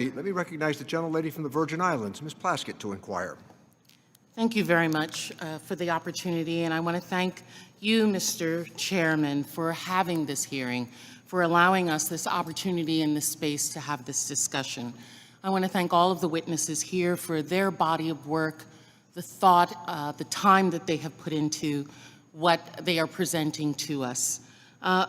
Let me recognize the gentlelady from the Virgin Islands, Ms. Plaskett, to inquire. Thank you very much for the opportunity, and I want to thank you, Mr. Chairman, for having this hearing, for allowing us this opportunity in this space to have this discussion. I want to thank all of the witnesses here for their body of work, the thought, the time that they have put into what they are presenting to us. I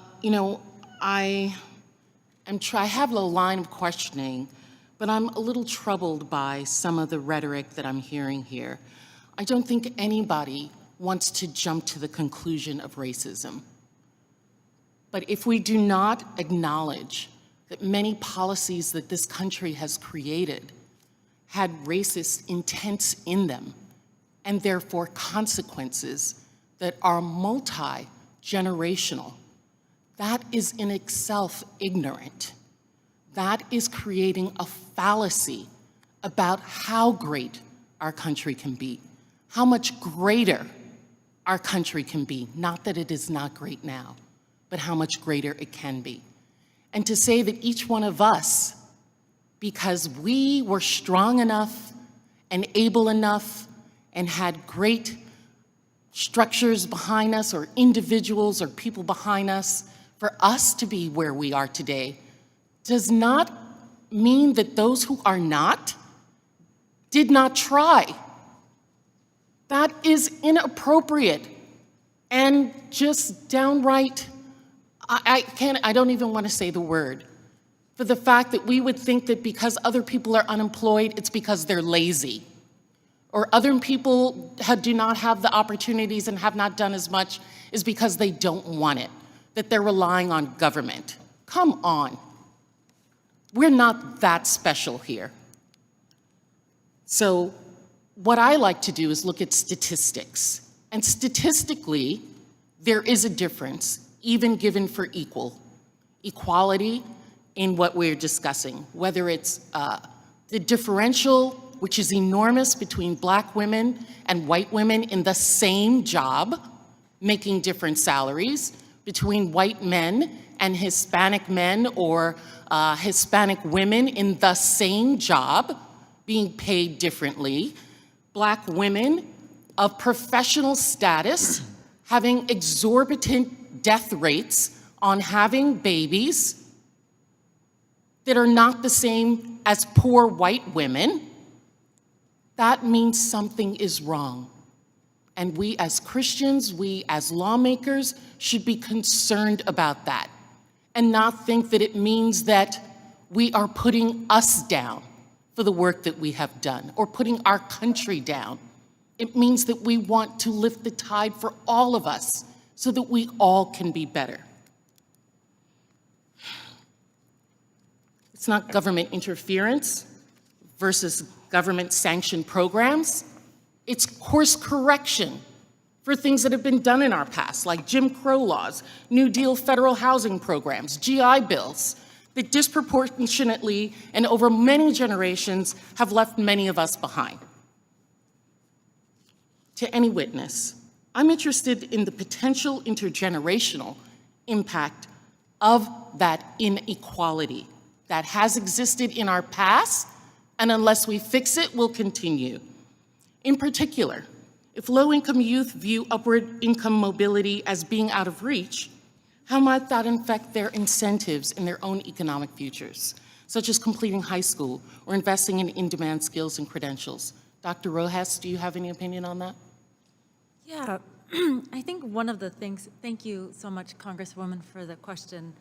have a line of questioning, but I'm a little troubled by some of the rhetoric that I'm hearing here. I don't think anybody wants to jump to the conclusion of racism. But if we do not acknowledge that many policies that this country has created had racist intents in them, and therefore consequences that are multi-generational, that is in itself ignorant. That is creating a fallacy about how great our country can be, how much greater our country can be. Not that it is not great now, but how much greater it can be. And to say that each one of us, because we were strong enough and able enough and had great structures behind us, or individuals or people behind us, for us to be where we are today, does not mean that those who are not did not try. That is inappropriate and just downright, I don't even want to say the word, for the fact that we would think that because other people are unemployed, it's because they're lazy, or other people do not have the opportunities and have not done as much is because they don't want it, that they're relying on government. Come on. We're not that special here. So what I like to do is look at statistics. And statistically, there is a difference, even given for equality in what we're discussing, whether it's the differential, which is enormous, between Black women and white women in the same job, making different salaries, between white men and Hispanic men, or Hispanic women in the same job, being paid differently, Black women of professional status having exorbitant death rates on having babies that are not the same as poor white women. That means something is wrong. And we as Christians, we as lawmakers, should be concerned about that and not think that it means that we are putting us down for the work that we have done or putting our country down. It means that we want to lift the tide for all of us so that we all can be better. It's not government interference versus government-sanctioned programs. It's course correction for things that have been done in our past, like Jim Crow laws, New Deal federal housing programs, GI bills, that disproportionately and over many generations have left many of us behind. To any witness, I'm interested in the potential intergenerational impact of that inequality that has existed in our past, and unless we fix it, will continue. In particular, if low-income youth view upward income mobility as being out of reach, how might that affect their incentives in their own economic futures, such as completing high school or investing in in-demand skills and credentials? Dr. Rojas, do you have any opinion on that? Yeah, I think one of the things, thank you so much, Congresswoman, for the question.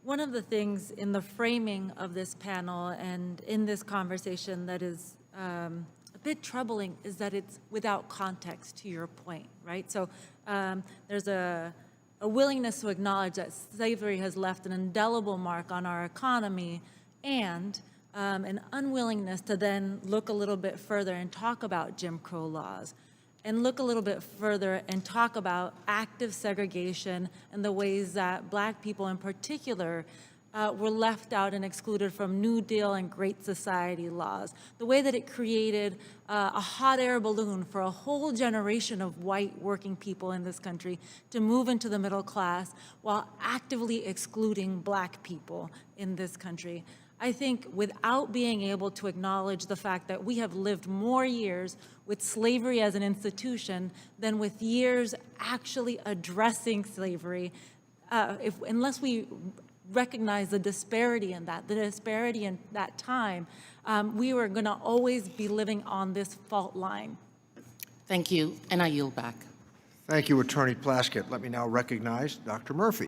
One of the things in the framing of this panel and in this conversation that is a bit troubling is that it's without context, to your point, right? So there's a willingness to acknowledge that slavery has left an indelible mark on our economy, and an unwillingness to then look a little bit further and talk about Jim Crow laws, and look a little bit further and talk about active segregation and the ways that Black people in particular were left out and excluded from New Deal and Great Society laws. The way that it created a hot air balloon for a whole generation of white working people in this country to move into the middle class while actively excluding Black people in this country. I think without being able to acknowledge the fact that we have lived more years with slavery as an institution than with years actually addressing slavery, unless we recognize the disparity in that time, we were going to always be living on this fault line. Thank you, and I yield back. Thank you, Attorney Plaskett. Let me now recognize Dr. Murphy.